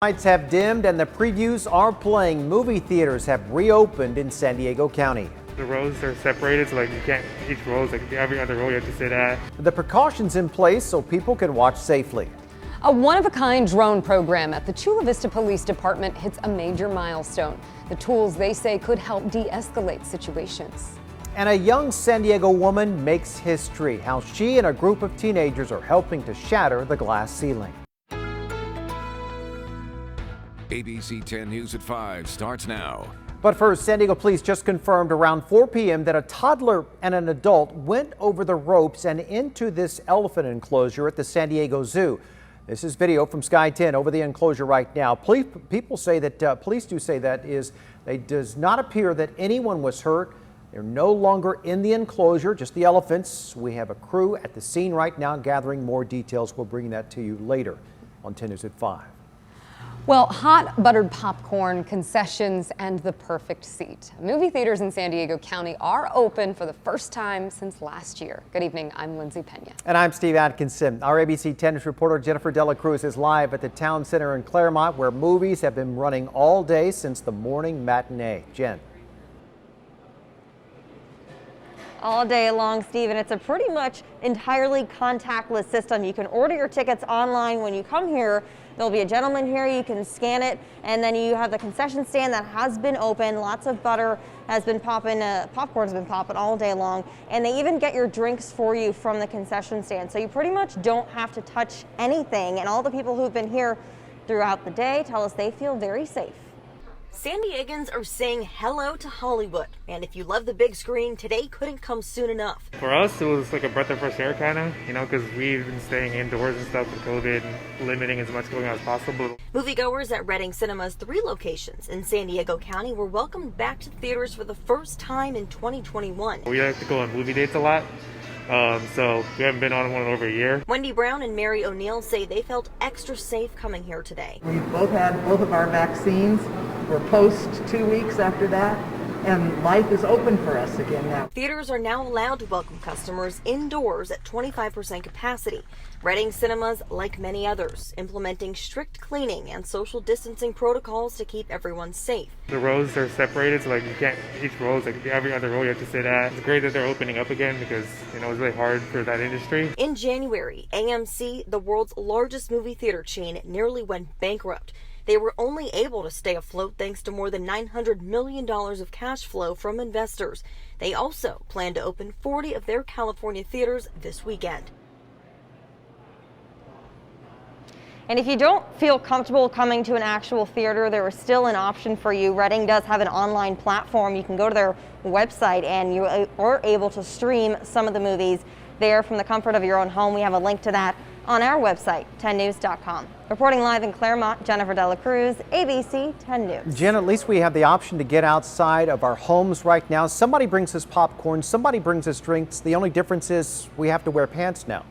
Lights have dimmed and the previews are playing. Movie theaters have reopened in San Diego County. The rows are separated, so like you can't, each row is like every other row you have to sit at. The precautions in place so people can watch safely. A one-of-a-kind drone program at the Chula Vista Police Department hits a major milestone. The tools, they say, could help de-escalate situations. And a young San Diego woman makes history. How she and a group of teenagers are helping to shatter the glass ceiling. ABC 10 News at 5 starts now. But first, San Diego police just confirmed around 4 p.m. that a toddler and an adult went over the ropes and into this elephant enclosure at the San Diego Zoo. This is video from Sky 10 over the enclosure right now. Police do say that it does not appear that anyone was hurt. They're no longer in the enclosure, just the elephants. We have a crew at the scene right now gathering more details. We'll bring that to you later on 10 News at 5. Well, hot buttered popcorn, concessions, and the perfect seat. Movie theaters in San Diego County are open for the first time since last year. Good evening, I'm Lindsay Pena. And I'm Steve Atkinson. Our ABC 10 News reporter Jennifer Dela Cruz is live at the Town Center in Claremont, where movies have been running all day since the morning matinee. Jen. All day long, Steve, and it's a pretty much entirely contactless system. You can order your tickets online when you come here. There'll be a gentleman here, you can scan it, and then you have the concession stand that has been open. Lots of butter has been popping, popcorn's been popping all day long, and they even get your drinks for you from the concession stand. So you pretty much don't have to touch anything, and all the people who've been here throughout the day tell us they feel very safe. San Diegans are saying hello to Hollywood, and if you love the big screen, today couldn't come soon enough. For us, it was like a breath of fresh air kind of, because we've been staying indoors and stuff with COVID and limiting as much going on as possible. Moviegoers at Reading Cinema's 3 locations in San Diego County were welcomed back to theaters for the first time in 2021. We like to go on movie dates a lot. So we haven't been on one in over a year. Wendy Brown and Mary O'Neill say they felt extra safe coming here today. We've both had both of our vaccines. We're post 2 weeks after that, and life is open for us again now. Theaters are now allowed to welcome customers indoors at 25% capacity. Reading Cinemas, like many others, implementing strict cleaning and social distancing protocols to keep everyone safe. The rows are separated, so like you can't, each row is like every other row you have to sit at. It's great that they're opening up again because, it's really hard for that industry. In January, AMC, the world's largest movie theater chain, nearly went bankrupt. They were only able to stay afloat thanks to more than $900 million of cash flow from investors. They also plan to open 40 of their California theaters this weekend. And if you don't feel comfortable coming to an actual theater, there is still an option for you. Reading does have an online platform. You can go to their website and you are able to stream some of the movies there from the comfort of your own home. We have a link to that on our website, 10news.com. Reporting live in Claremont, Jennifer Dela Cruz, ABC 10 News. Jen, at least we have the option to get outside of our homes right now. Somebody brings us popcorn, somebody brings us drinks. The only difference is we have to wear pants now.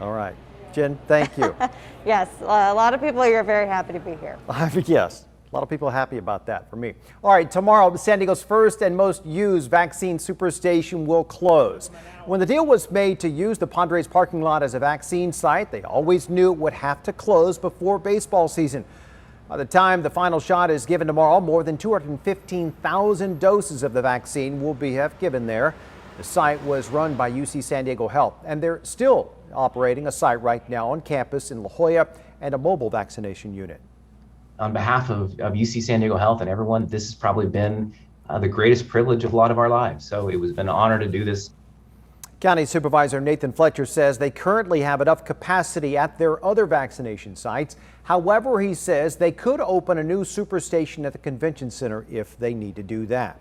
All right. Jen, thank you. Yes, a lot of people here are very happy to be here. Yes, a lot of people are happy about that for me. All right, tomorrow, San Diego's first and most used vaccine superstation will close. When the deal was made to use the Padres parking lot as a vaccine site, they always knew it would have to close before baseball season. By the time the final shot is given tomorrow, more than 215,000 doses of the vaccine will be given there. The site was run by UC San Diego Health, and they're still operating a site right now on campus in La Jolla and a mobile vaccination unit. On behalf of UC San Diego Health and everyone, this has probably been the greatest privilege of a lot of our lives. So it was been an honor to do this. County Supervisor Nathan Fletcher says they currently have enough capacity at their other vaccination sites. However, he says they could open a new superstation at the convention center if they need to do that.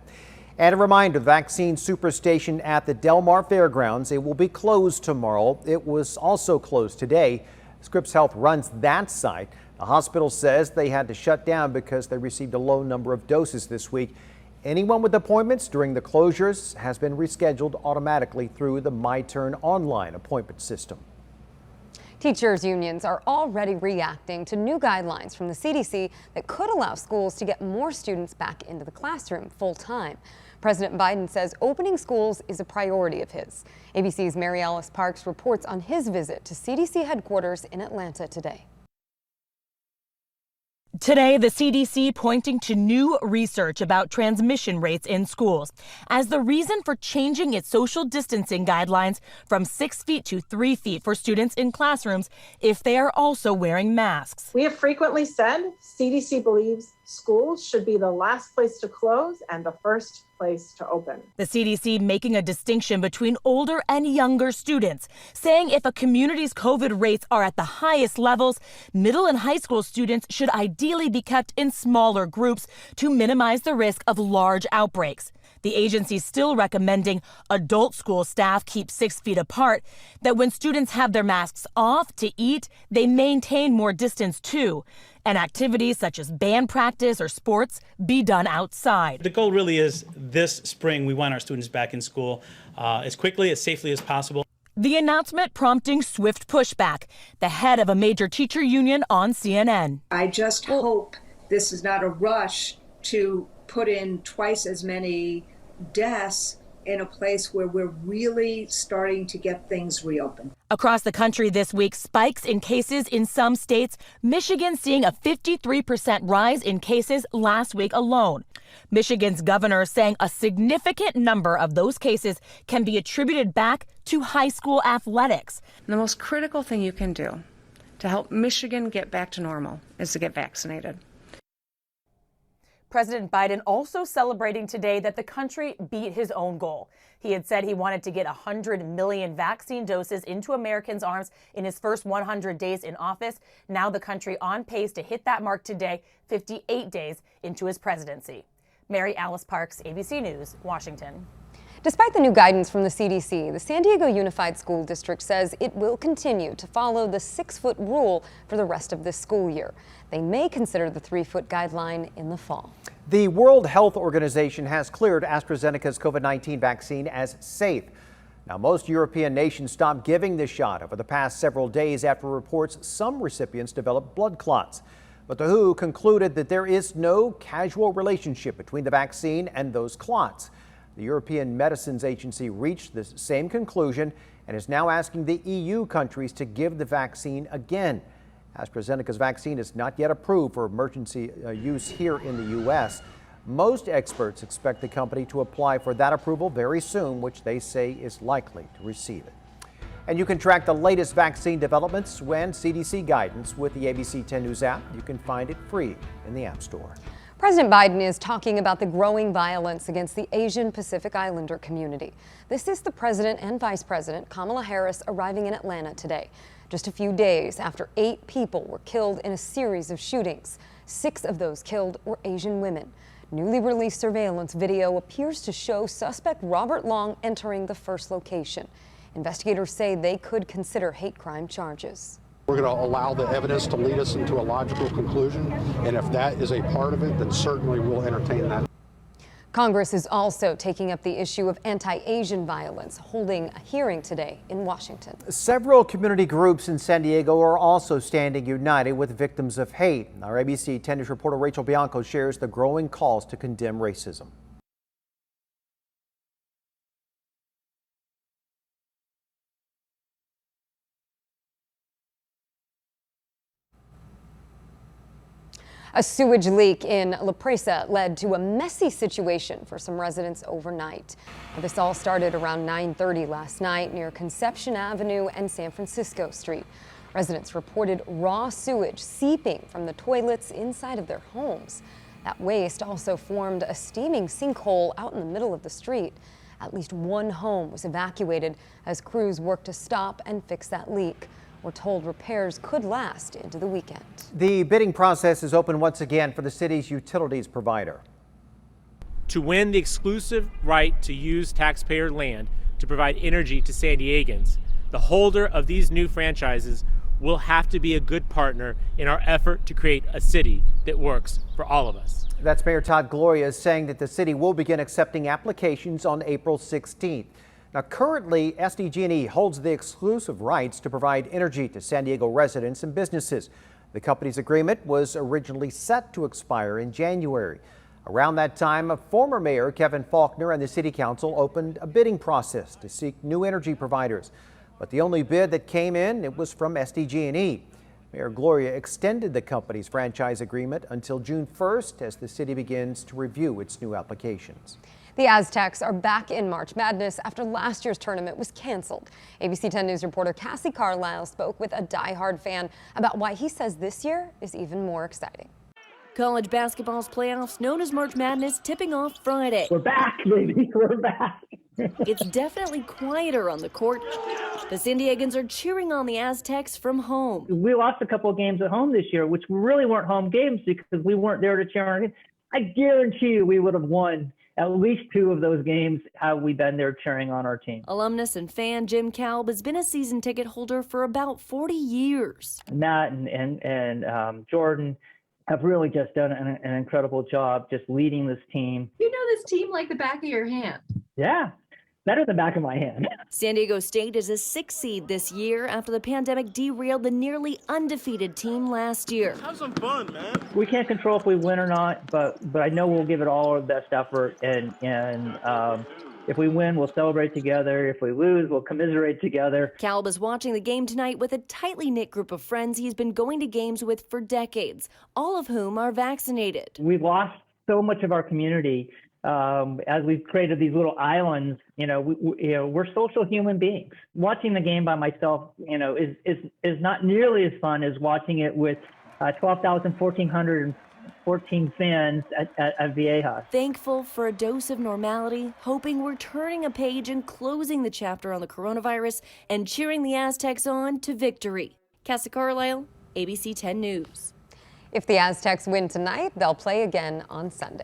And a reminder, the vaccine superstation at the Del Mar Fairgrounds, it will be closed tomorrow. It was also closed today. Scripps Health runs that site. The hospital says they had to shut down because they received a low number of doses this week. Anyone with appointments during the closures has been rescheduled automatically through the MyTurn online appointment system. Teachers' unions are already reacting to new guidelines from the CDC that could allow schools to get more students back into the classroom full-time. President Biden says opening schools is a priority of his. ABC's Mary Alice Parks reports on his visit to CDC headquarters in Atlanta today. Today, the CDC pointing to new research about transmission rates in schools as the reason for changing its social distancing guidelines from 6 feet to 3 feet for students in classrooms if they are also wearing masks. We have frequently said CDC believes schools should be the last place to close and the first place to open. The CDC making a distinction between older and younger students, saying if a community's COVID rates are at the highest levels, middle and high school students should ideally be kept in smaller groups to minimize the risk of large outbreaks. The agency still recommending adult school staff keep 6 feet apart, that when students have their masks off to eat, they maintain more distance too, and activities such as band practice or sports be done outside. The goal really is this spring, we want our students back in school as quickly, as safely as possible. The announcement prompting swift pushback. The head of a major teacher union on CNN. I just hope this is not a rush to put in twice as many deaths in a place where we're really starting to get things reopened. Across the country this week, spikes in cases in some states. Michigan seeing a 53% rise in cases last week alone. Michigan's governor saying a significant number of those cases can be attributed back to high school athletics. The most critical thing you can do to help Michigan get back to normal is to get vaccinated. President Biden also celebrating today that the country beat his own goal. He had said he wanted to get 100 million vaccine doses into Americans' arms in his first 100 days in office. Now the country on pace to hit that mark today, 58 days into his presidency. Mary Alice Parks, ABC News, Washington. Despite the new guidance from the CDC, the San Diego Unified School District says it will continue to follow the 6-foot rule for the rest of this school year. They may consider the 3-foot guideline in the fall. The World Health Organization has cleared AstraZeneca's COVID-19 vaccine as safe. Now, most European nations stopped giving the shot over the past several days after reports some recipients developed blood clots. But the WHO concluded that there is no causal relationship between the vaccine and those clots. The European Medicines Agency reached the same conclusion and is now asking the EU countries to give the vaccine again. AstraZeneca's vaccine is not yet approved for emergency use here in the U.S. Most experts expect the company to apply for that approval very soon, which they say is likely to receive it. And you can track the latest vaccine developments when CDC guidance with the ABC 10 News app. You can find it free in the App Store. President Biden is talking about the growing violence against the Asian Pacific Islander community. This is the president and vice president, Kamala Harris, arriving in Atlanta today, just a few days after 8 people were killed in a series of shootings. 6 of those killed were Asian women. Newly released surveillance video appears to show suspect Robert Long entering the first location. Investigators say they could consider hate crime charges. We're going to allow the evidence to lead us into a logical conclusion, and if that is a part of it, then certainly we'll entertain that. Congress is also taking up the issue of anti-Asian violence, holding a hearing today in Washington. Several community groups in San Diego are also standing united with victims of hate. Our ABC 10 News reporter Rachel Bianco shares the growing calls to condemn racism. A sewage leak in La Presa led to a messy situation for some residents overnight. This all started around 9:30 last night near Conception Avenue and San Francisco Street. Residents reported raw sewage seeping from the toilets inside of their homes. That waste also formed a steaming sinkhole out in the middle of the street. At least one home was evacuated as crews worked to stop and fix that leak. We're told repairs could last into the weekend. The bidding process is open once again for the city's utilities provider. To win the exclusive right to use taxpayer land to provide energy to San Diegans, the holder of these new franchises will have to be a good partner in our effort to create a city that works for all of us. That's Mayor Todd Gloria saying that the city will begin accepting applications on April 16th. Now, currently, SDG&E holds the exclusive rights to provide energy to San Diego residents and businesses. The company's agreement was originally set to expire in January. Around that time, former Mayor Kevin Faulconer and the City Council opened a bidding process to seek new energy providers. But the only bid that came in, it was from SDG&E. Mayor Gloria extended the company's franchise agreement until June 1st as the city begins to review its new applications. The Aztecs are back in March Madness after last year's tournament was canceled. ABC 10 News reporter Cassie Carlisle spoke with a diehard fan about why he says this year is even more exciting. College basketball's playoffs, known as March Madness, tipping off Friday. We're back, baby. We're back. It's definitely quieter on the court. The San Diegans are cheering on the Aztecs from home. We lost a couple of games at home this year, which really weren't home games because we weren't there to cheer on our game. I guarantee you we would have won at least 2 of those games had we been there cheering on our team. Alumnus and fan Jim Kalb has been a season ticket holder for about 40 years. Matt and Jordan have really just done an incredible job just leading this team. You know this team like the back of your hand. Yeah, better than the back of my hand. San Diego State is a 6th seed this year after the pandemic derailed the nearly undefeated team last year. Have some fun, man. We can't control if we win or not, but I know we'll give it all our best effort. And if we win, we'll celebrate together. If we lose, we'll commiserate together. Kalb is watching the game tonight with a tightly knit group of friends he's been going to games with for decades, all of whom are vaccinated. We've lost so much of our community as we've created these little islands. We're social human beings. Watching the game by myself, is not nearly as fun as watching it with 1,414 fans at Viejas. Thankful for a dose of normality, hoping we're turning a page and closing the chapter on the coronavirus and cheering the Aztecs on to victory. Cassie Carlisle, ABC 10 News. If the Aztecs win tonight, they'll play again on Sunday.